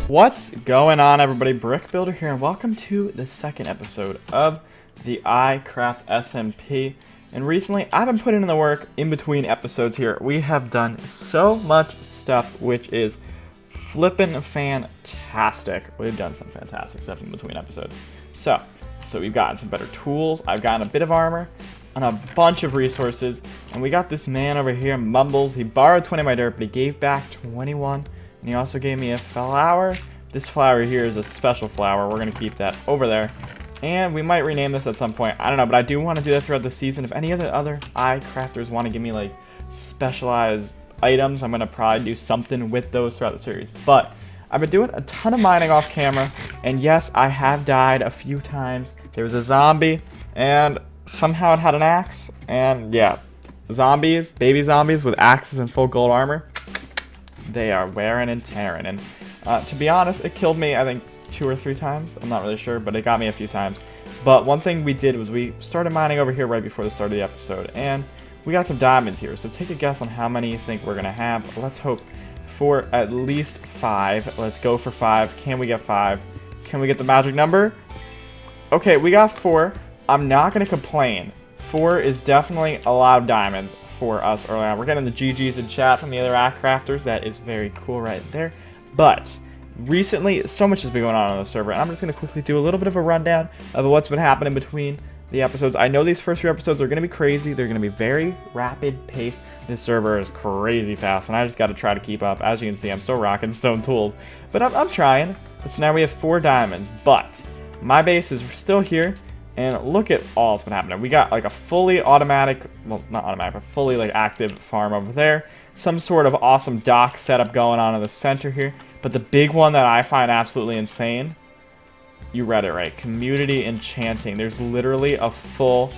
What's going on, everybody? Brick Builder here, and welcome to the second episode of the iCraft SMP. And recently, I've been putting in the work in between episodes here. We have done so much stuff, which is flippin' fantastic. We've done some fantastic stuff in between episodes. So we've gotten some better tools. I've gotten a bit of armor and a bunch of resources. And we got this man over here, Mumbles. He borrowed 20 of my dirt, but he gave back 21. And he also gave me a flower. This flower here is a special flower. We're going to keep that over there. And we might rename this at some point. I don't know, but I do want to do that throughout the season. If any of the other iCrafters want to give me, like, specialized items, I'm going to probably do something with those throughout the series. But I've been doing a ton of mining off camera. And yes, I have died a few times. There was a zombie, and somehow it had an axe. And yeah, zombies, baby zombies with axes and full gold armor. They are wearing and tearing, and to be honest, it killed me, I think, 2 or 3 times. I'm not really sure, but it got me a few times. But one thing we did was we started mining over here right before the start of the episode, and we got some diamonds here. So take a guess on how many you think we're going to have. Let's hope for at least 5. Let's go for 5. Can we get 5? Can we get the magic number? Okay, we got 4. I'm not going to complain. 4 is definitely a lot of diamonds for us early on. We're getting the GGs in chat from the other iCrafters. That is very cool right there. But recently, so much has been going on the server, and I'm just going to quickly do a little bit of a rundown of what's been happening between the episodes. I know these first few episodes are going to be crazy. They're going to be very rapid pace. This server is crazy fast, and I just got to try to keep up. As you can see, I'm still rocking stone tools, but I'm trying. But so now we have 4 diamonds, but my base is still here. And look at all that's been happening. We got like a fully automatic, well, not automatic, but fully like active farm over there. Some sort of awesome dock setup going on in the center here. But the big one that I find absolutely insane, you read it right, community enchanting. There's literally a full,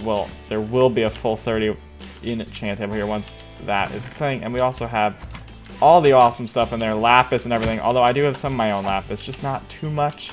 well, there will be a full 30 enchant over here once that is a thing. And we also have all the awesome stuff in there, lapis and everything. Although I do have some of my own lapis, just not too much.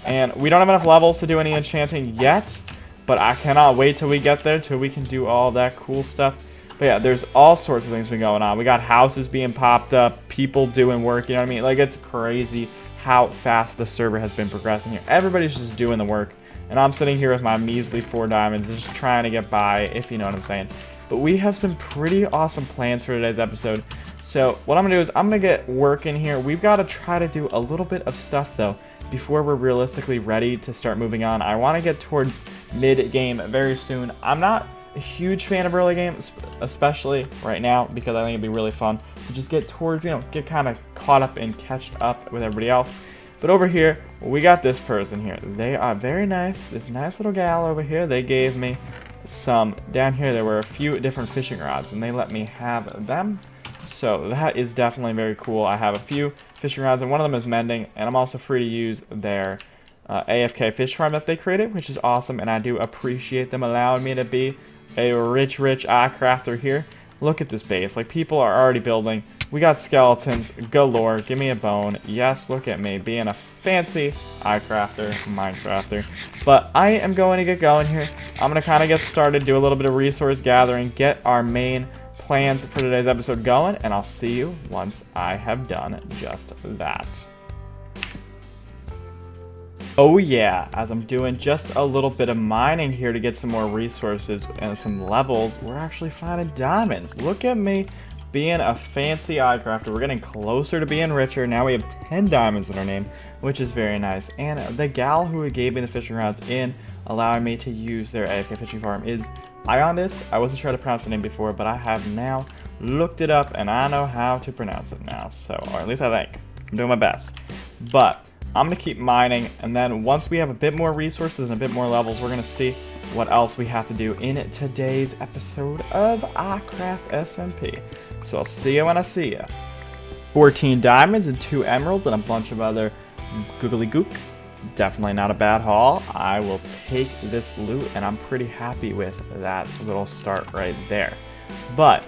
And we don't have enough levels to do any enchanting yet, but I cannot wait till we get there, till we can do all that cool stuff. But yeah, there's all sorts of things been going on. We got houses being popped up, people doing work, you know what I mean? Like, it's crazy how fast the server has been progressing here. Everybody's just doing the work, and I'm sitting here with my measly 4 diamonds, just trying to get by, if you know what I'm saying. But we have some pretty awesome plans for today's episode. So what I'm going to do is I'm going to get working here. We've got to try to do a little bit of stuff, though, before we're realistically ready to start moving on. I want to get towards mid-game very soon. I'm not a huge fan of early game, especially right now, because I think it'd be really fun to just get towards, you know, get kind of caught up and catched up with everybody else. But over here, we got this person here. They are very nice. This nice little gal over here, they gave me some, down here there were a few different fishing rods, and they let me have them. So that is definitely very cool. I have a few fishing rods, and one of them is mending, and I'm also free to use their AFK fish farm that they created, which is awesome, and I do appreciate them allowing me to be a rich iCrafter here. Look at this base. Like, people are already building. We got skeletons galore. Give me a bone. Yes, look at me being a fancy iCrafter, Minecrafter. But I am going to get going here. I'm going to kind of get started, do a little bit of resource gathering, get our main plans for today's episode going, and I'll see you once I have done just that. Oh yeah, as I'm doing just a little bit of mining here to get some more resources and some levels, we're actually finding diamonds. Look at me being a fancy iCrafter. We're getting closer to being richer. Now we have 10 diamonds in our name, which is very nice. And the gal who gave me the fishing rods in allowing me to use their AFK fishing farm is Iondis. I wasn't sure how to pronounce the name before, but I have now looked it up, and I know how to pronounce it now. So, or at least I think. I'm doing my best. But I'm going to keep mining, and then once we have a bit more resources and a bit more levels, we're going to see what else we have to do in today's episode of iCraft SMP. So I'll see you when I see you. 14 diamonds and 2 emeralds and a bunch of other googly gook. Definitely not a bad haul. I will take this loot, and I'm pretty happy with that little start right there. But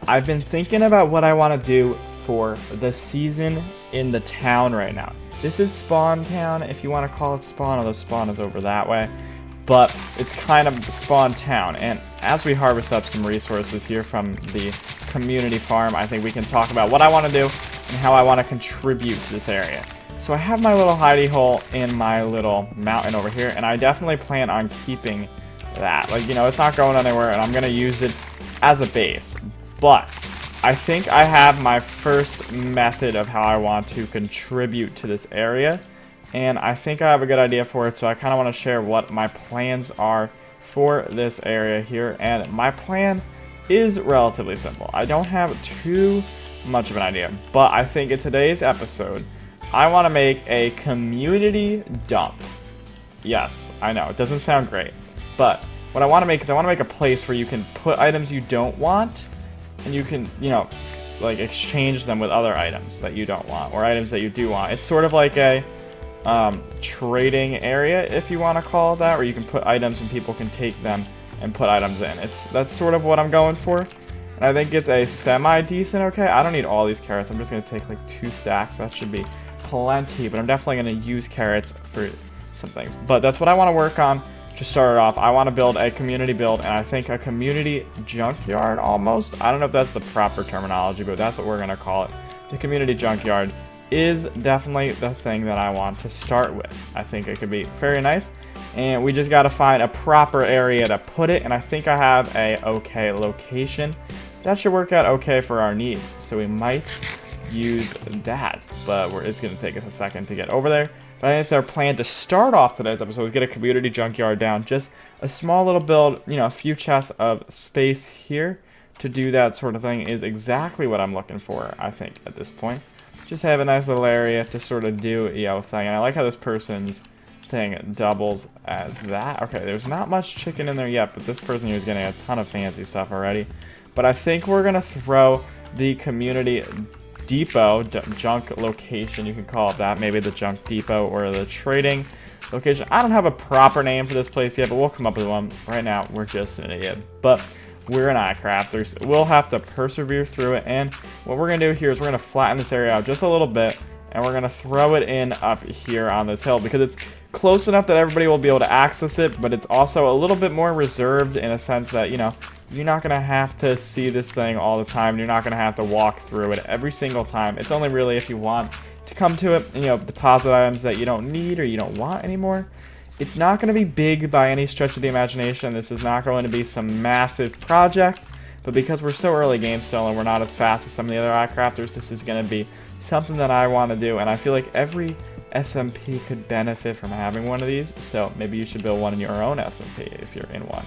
I've been thinking about what I want to do for the season in the town right now. This is Spawn Town, if you want to call it Spawn, although Spawn is over that way. But it's kind of Spawn Town, and as we harvest up some resources here from the community farm, I think we can talk about what I want to do and how I want to contribute to this area. So I have my little hidey hole in my little mountain over here, and I definitely plan on keeping that. Like, you know, it's not going anywhere, and I'm going to use it as a base. But I think I have my first method of how I want to contribute to this area, and I think I have a good idea for it, so I kind of want to share what my plans are for this area here. And my plan is relatively simple. I don't have too much of an idea, but I think in today's episode, I want to make a community dump. Yes, I know, it doesn't sound great, but what I want to make is I want to make a place where you can put items you don't want, and you can, you know, like exchange them with other items that you don't want, or items that you do want. It's sort of like a trading area, if you want to call it that, where you can put items and people can take them and put items in. That's sort of what I'm going for, and I think it's a semi-decent okay. I don't need all these carrots. I'm just going to take like 2 stacks. That should be plenty, but I'm definitely going to use carrots for some things. But that's what I want to work on to start it off. I want to build a community build, and I think a community junkyard almost. I don't know if that's the proper terminology, but that's what we're going to call it. The community junkyard is definitely the thing that I want to start with. I think it could be very nice, and we just got to find a proper area to put it, and I think I have a okay location. That should work out okay for our needs, so we might use that, but it's going to take us a second to get over there. But I think it's our plan to start off today's episode is get a community junkyard down. Just a small little build, you know, a few chests of space here to do that sort of thing is exactly what I'm looking for, I think, at this point. Just have a nice little area to sort of do, you know, thing. And I like how this person's thing doubles as that. Okay, there's not much chicken in there yet, but this person here is getting a ton of fancy stuff already. But I think we're going to throw the community depot, junk location, you can call it that, maybe the junk depot or the trading location. I don't have a proper name for this place yet, but we'll come up with one. Right now, we're just an idiot, but we're an iCrafters. We'll have to persevere through it, and what we're going to do here is we're going to flatten this area out just a little bit, and we're going to throw it in up here on this hill because it's close enough that everybody will be able to access it, but it's also a little bit more reserved in a sense that, you know, you're not going to have to see this thing all the time. You're not going to have to walk through it every single time. It's only really if you want to come to it and, you know, deposit items that you don't need or you don't want anymore. It's not going to be big by any stretch of the imagination. This is not going to be some massive project, but because we're so early game still and we're not as fast as some of the other iCrafters, this is going to be something that I want to do, and I feel like every SMP could benefit from having one of these, so maybe you should build one in your own SMP if you're in one.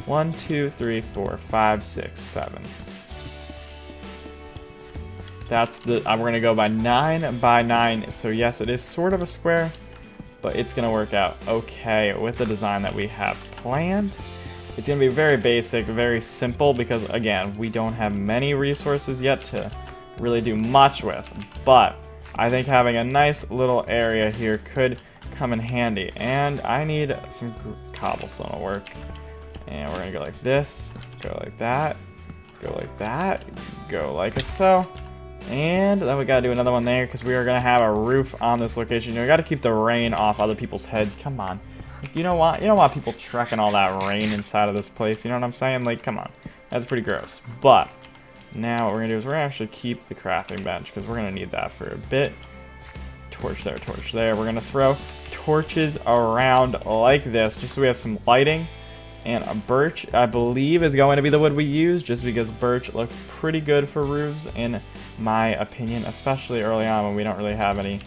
1, 2, 3, 4, 5, 6, 7. That's the, we're going to go by 9 by 9, so yes, it is sort of a square, but it's going to work out okay with the design that we have planned. It's going to be very basic, very simple, because again, we don't have many resources yet to really do much with, but I think having a nice little area here could come in handy, and I need some cobblestone to work. And we're gonna go like this, go like that, go like that, go like so. And then we gotta do another one there because we are gonna have a roof on this location. You know, we gotta keep the rain off other people's heads. Come on. You don't want people trekking all that rain inside of this place. You know what I'm saying? Like, come on. That's pretty gross. But now what we're gonna do is we're gonna actually keep the crafting bench because we're gonna need that for a bit. Torch there, torch there. We're gonna throw torches around like this just so we have some lighting. And a birch, I believe, is going to be the wood we use, just because birch looks pretty good for roofs, in my opinion, especially early on when we don't really have any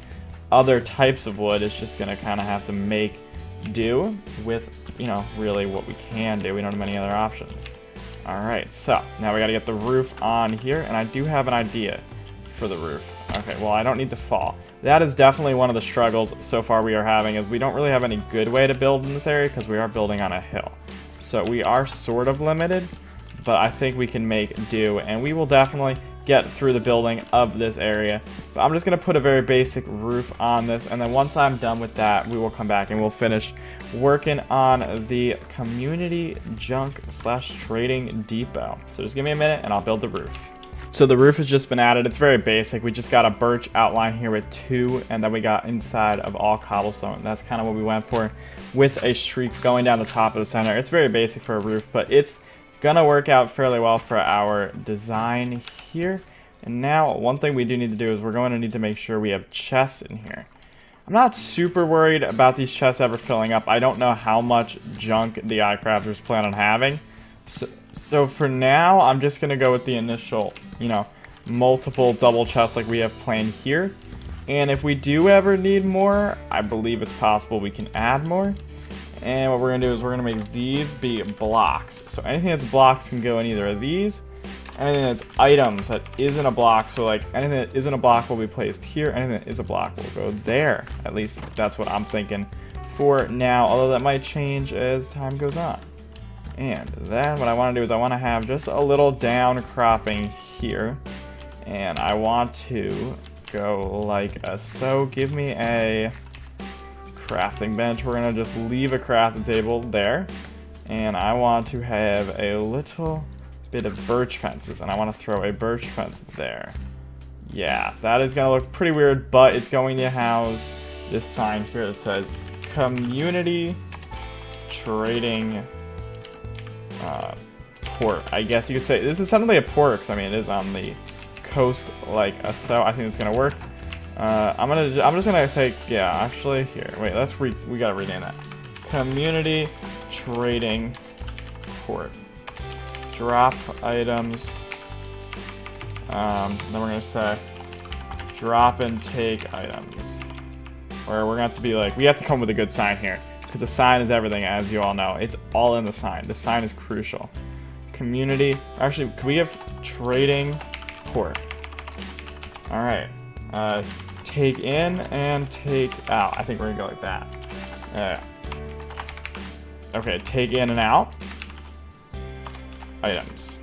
other types of wood. It's just going to kind of have to make do with, you know, really what we can do. We don't have many other options. Alright, so now we got to get the roof on here, and I do have an idea for the roof. Okay, well, I don't need to fall. That is definitely one of the struggles so far we are having, is we don't really have any good way to build in this area because we are building on a hill. So we are sort of limited, but I think we can make do, and we will definitely get through the building of this area. But I'm just going to put a very basic roof on this, and then once I'm done with that, we will come back and we'll finish working on the community junk / trading depot. So just give me a minute and I'll build the roof. So the roof has just been added. It's very basic. We just got a birch outline here with 2, and then we got inside of all cobblestone. That's kind of what we went for, with a streak going down the top of the center. It's very basic for a roof, but it's gonna work out fairly well for our design here. And now, one thing we do need to do is we're going to need to make sure we have chests in here. I'm not super worried about these chests ever filling up. I don't know how much junk the iCrafters plan on having. So for now, I'm just going to go with the initial, you know, multiple double chests like we have planned here. And if we do ever need more, I believe it's possible we can add more. And what we're going to do is we're going to make these be blocks. So anything that's blocks can go in either of these. Anything that's items that isn't a block, so like anything that isn't a block will be placed here. Anything that is a block will go there. At least that's what I'm thinking for now, although that might change as time goes on. And then what I want to do is I want to have just a little down cropping here. And I want to go like so. Give me a crafting bench. We're going to just leave a crafting table there. And I want to have a little bit of birch fences, and I want to throw a birch fence there. Yeah, that is going to look pretty weird, but it's going to house this sign here that says community trading port. I guess you could say this is something like a port, because I mean it is on the coast like so. I think it's going to work. I'm just gonna say, yeah, actually here, wait, we gotta rename that. Community trading port. Drop items. Then we're gonna say drop and take items. Or we're gonna have to be like, we have to come with a good sign here, because the sign is everything, as you all know. It's all in the sign. The sign is crucial. Community. Actually, can we have trading port? All right. Take in and take out. I think we're gonna go like that. Okay, take in and out. Items.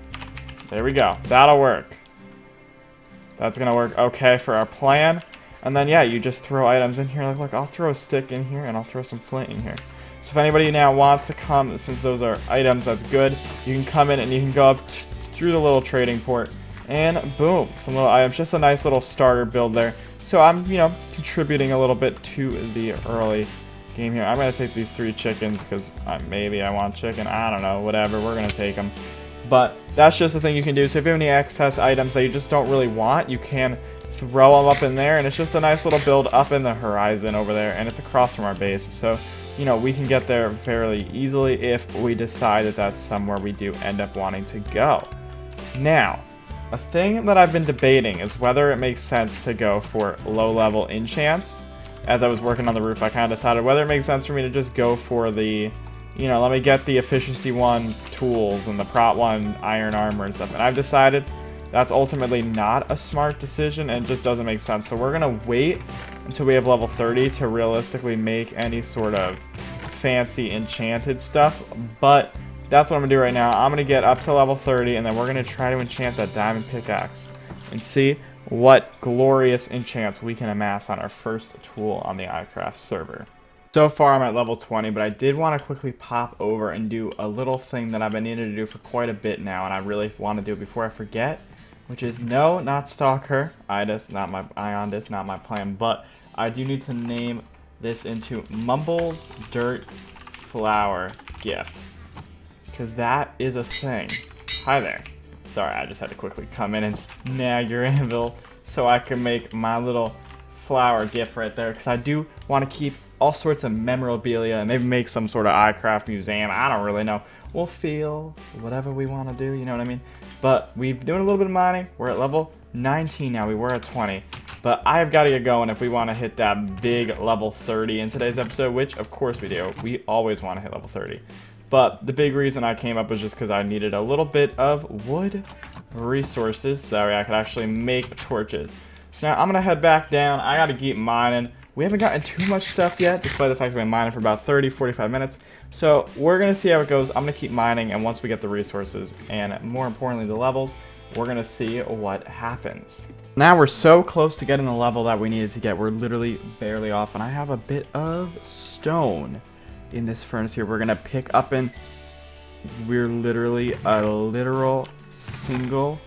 There we go. That'll work. That's gonna work okay for our plan. And then yeah, you just throw items in here. Like, look, I'll throw a stick in here and I'll throw some flint in here. So if anybody now wants to come, since those are items, that's good. You can come in and you can go up through the little trading port, and boom, some little items. Just a nice little starter build there. So I'm, you know, contributing a little bit to the early game here. I'm gonna take these 3 chickens because maybe I want chicken. I don't know. Whatever. We're gonna take them. But that's just the thing you can do. So if you have any excess items that you just don't really want, you can throw them up in there, and it's just a nice little build up in the horizon over there, and it's across from our base. So, you know, we can get there fairly easily if we decide that that's somewhere we do end up wanting to go. Now, a thing that I've been debating is whether it makes sense to go for low-level enchants. As I was working on the roof, I kind of decided whether it makes sense for me to just go for the, you know, let me get the efficiency 1 tools and the prot 1 iron armor and stuff. And I've decided that's ultimately not a smart decision and just doesn't make sense. So we're going to wait until we have level 30 to realistically make any sort of fancy enchanted stuff. But that's what I'm going to do right now. I'm going to get up to level 30, and then we're going to try to enchant that diamond pickaxe and see what glorious enchants we can amass on our first tool on the iCraft server. So far I'm at level 20, but I did want to quickly pop over and do a little thing that I've been needing to do for quite a bit now, and I really want to do it before I forget, which is no, not Stalker, Idis, not my Iondis, not my plan, but I do need to name this into Mumbles Dirt Flower Gift, because that is a thing. Hi there. Sorry, I just had to quickly come in and snag your anvil so I can make my little flower gift right there, because I do want to keep all sorts of memorabilia and maybe make some sort of iCraft museum. I don't really know. We'll feel whatever we want to do, you know what I mean? But we've been doing a little bit of mining. We're at level 19 now. We were at 20. But I've got to get going if we want to hit that big level 30 in today's episode, which of course we do. We always want to hit level 30. But the big reason I came up was just because I needed a little bit of wood resources so I could actually make torches. So now I'm going to head back down. I got to keep mining. We haven't gotten too much stuff yet, despite the fact we've been mining for about 30-45 minutes. So we're going to see how it goes. I'm going to keep mining, and once we get the resources, and more importantly the levels, we're going to see what happens. Now we're so close to getting the level that we needed to get. We're literally barely off, and I have a bit of stone in this furnace here. We're going to pick up, and we're literally a literal single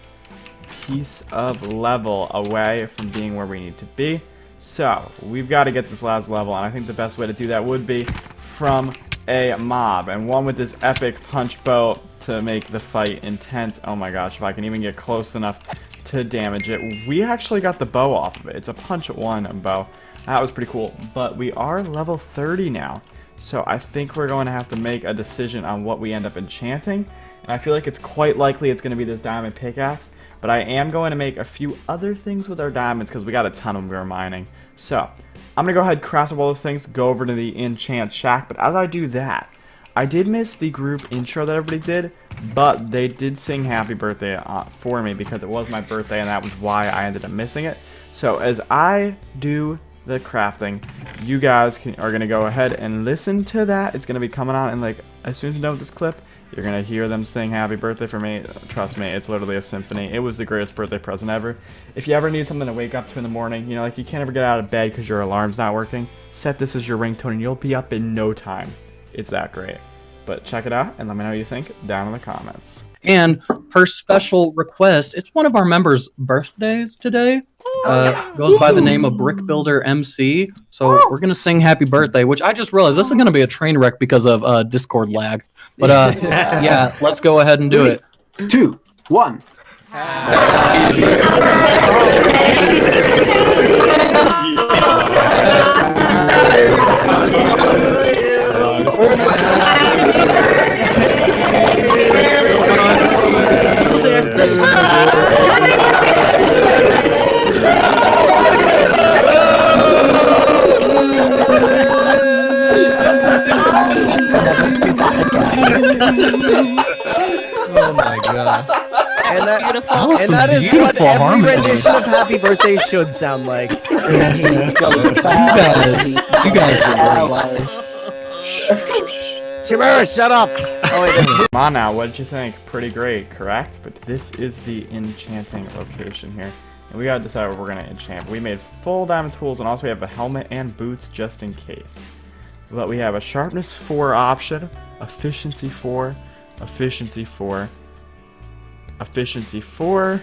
piece of level away from being where we need to be. So we've got to get this last level, and I think the best way to do that would be from a mob, and one with this epic punch bow to make the fight intense. Oh my gosh, if I can even get close enough to damage it. We actually got the bow off of it. It's a punch at 1 bow. That was pretty cool. But we are level 30 now. So I think we're going to have to make a decision on what we end up enchanting. And I feel like it's quite likely it's going to be this diamond pickaxe. But I am going to make a few other things with our diamonds because we got a ton of them we were mining. So I'm going to go ahead and craft up all those things, go over to the enchant shack. But as I do that, I did miss the group intro that everybody did, but they did sing happy birthday for me because it was my birthday and that was why I ended up missing it. So as I do the crafting, you guys are going to go ahead and listen to that. It's going to be coming on, and like as soon as you're done with this clip, you're going to hear them sing happy birthday for me. Trust me, it's literally a symphony. It was the greatest birthday present ever. If you ever need something to wake up to in the morning, you know, like you can't ever get out of bed because your alarm's not working, set this as your ringtone and you'll be up in no time. It's that great. But check it out and let me know what you think down in the comments. And per special request, it's one of our members' birthdays today. Goes by the name of Brick Builder MC. So we're going to sing happy birthday, which I just realized this is going to be a train wreck because of Discord lag. But yeah, let's go ahead and do it. 3, 2, 1. Oh my god. And that, Beautiful. and that is what every rendition of Happy Birthday should sound like. You guys Shimura, shut up! Oh, wait, Come on now, what did you think? Pretty great, correct? But this is the enchanting location here. And we gotta decide what we're gonna enchant. We made full diamond tools, and also we have a helmet and boots just in case. But we have a sharpness 4 option, efficiency 4, efficiency 4, efficiency 4,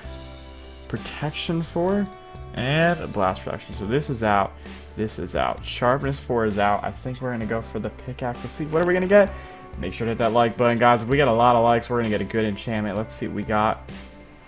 protection 4, and blast protection. So this is out, this is out. Sharpness 4 is out. I think we're gonna go for the pickaxe. Let's see, what are we gonna get? Make sure to hit that like button, guys. If we get a lot of likes, we're gonna get a good enchantment. Let's see what we got.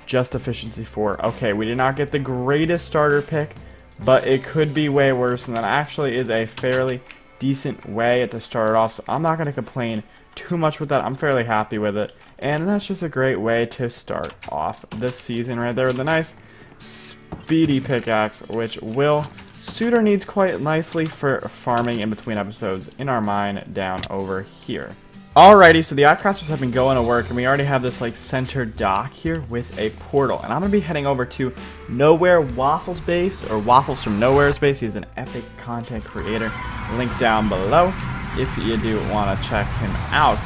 Just efficiency 4. Okay, we did not get the greatest starter pick, but it could be way worse, and that actually is a fairly decent way to start it off, so I'm not going to complain too much with that. I'm fairly happy with it, and that's just a great way to start off this season right there with a nice speedy pickaxe, which will suit our needs quite nicely for farming in between episodes in our mine down over here. Alrighty, so the iCrafters have been going to work, and we already have this like center dock here with a portal, and I'm going to be heading over to Nowhere Waffles base, or Waffles from Nowhere's base. He's an epic content creator. Link down below if you do want to check him out.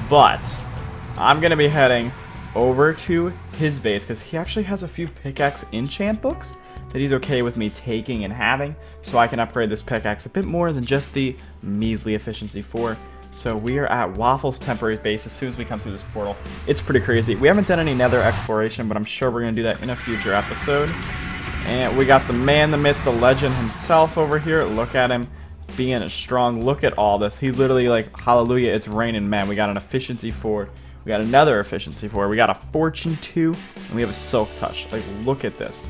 But I'm going to be heading over to his base because he actually has a few pickaxe enchant books that he's okay with me taking and having, so I can upgrade this pickaxe a bit more than just the measly efficiency 4. So we are at Waffles' temporary base as soon as we come through this portal. It's pretty crazy. We haven't done any nether exploration, but I'm sure we're going to do that in a future episode. And we got the man, the myth, the legend himself over here. Look at him being a strong. Look at all this. He's literally like, hallelujah, it's raining, man. We got an efficiency 4. We got another efficiency 4. We got a fortune 2. And we have a silk touch. Like, look at this.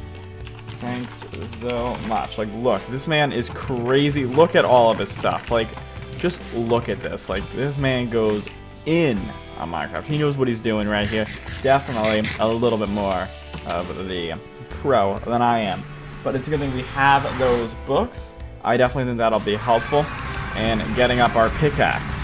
Thanks so much. Like, look. This man is crazy. Look at all of his stuff. Like, just look at this. Like, this man goes in on Minecraft. He knows what he's doing right here. Definitely a little bit more of the pro than I am. But it's a good thing we have those books. I definitely think that'll be helpful in getting up our pickaxe.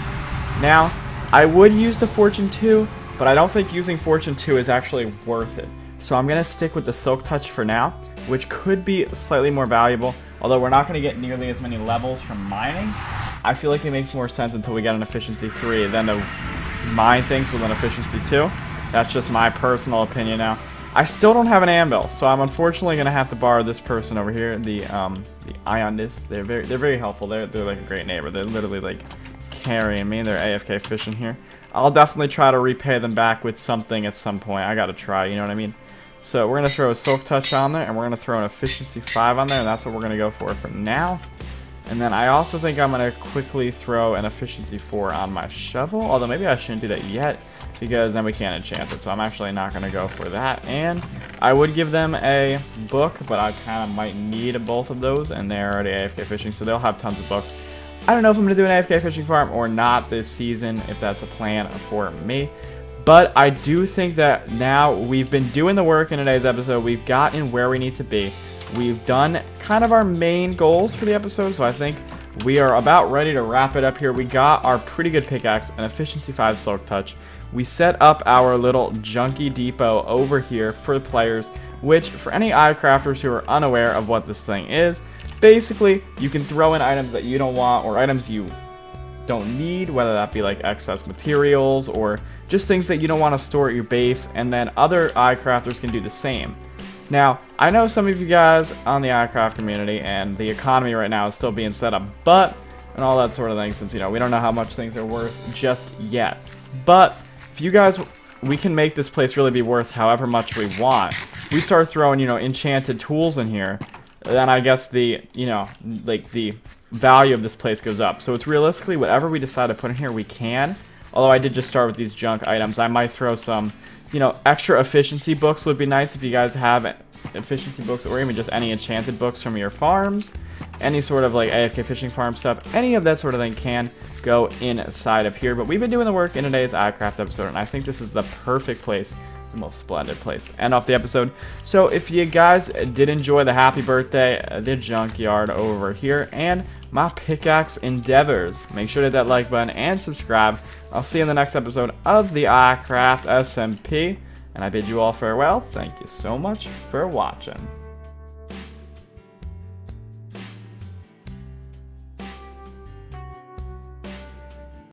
Now, I would use the Fortune 2, but I don't think using Fortune 2 is actually worth it. So I'm going to stick with the Silk Touch for now, which could be slightly more valuable. Although we're not going to get nearly as many levels from mining, I feel like it makes more sense until we get an efficiency 3 than to mine things with an efficiency 2. That's just my personal opinion now. I still don't have an anvil, so I'm unfortunately going to have to borrow this person over here, the Ionist. They're very helpful. They're like a great neighbor. They're literally like carrying me. They're AFK fishing here. I'll definitely try to repay them back with something at some point. I got to try, you know what I mean? So we're going to throw a Silk Touch on there, and we're going to throw an efficiency 5 on there, and that's what we're going to go for now. And then I also think I'm going to quickly throw an efficiency 4 on my shovel, although maybe I shouldn't do that yet. because then we can't enchant it. So I'm actually not going to go for that. And I would give them a book, but I kind of might need both of those, and they're already AFK fishing, so they'll have tons of books. I don't know if I'm going to do an AFK fishing farm or not this season, if that's a plan for me. But I do think that now we've been doing the work in today's episode. We've gotten where we need to be. We've done kind of our main goals for the episode, so I think we are about ready to wrap it up here. We got our pretty good pickaxe, an efficiency 5 silk touch. We set up our little junkie depot over here for the players, which for any iCrafters who are unaware of what this thing is, basically you can throw in items that you don't want or items you don't need, whether that be like excess materials or just things that you don't want to store at your base, and then other iCrafters can do the same. Now, I know some of you guys on the iCraft community and the economy right now is still being set up, and all that sort of thing, since, you know, we don't know how much things are worth just yet. But if you guys, we can make this place really be worth however much we want. We start throwing, you know, enchanted tools in here, then I guess the, you know, like the value of this place goes up. So it's realistically whatever we decide to put in here, we can. Although I did just start with these junk items. I might throw some, you know, extra efficiency books would be nice if you guys have efficiency books, or even just any enchanted books from your farms. Any sort of like AFK fishing farm stuff, any of that sort of thing can go inside of here. But we've been doing the work in today's iCraft episode, and I think this is the perfect place, the most splendid place to end off the episode. So if you guys did enjoy the happy birthday, the junkyard over here, and my pickaxe endeavors, make sure to hit that like button and subscribe. I'll see you in the next episode of the iCraft SMP, and I bid you all farewell. Thank you so much for watching.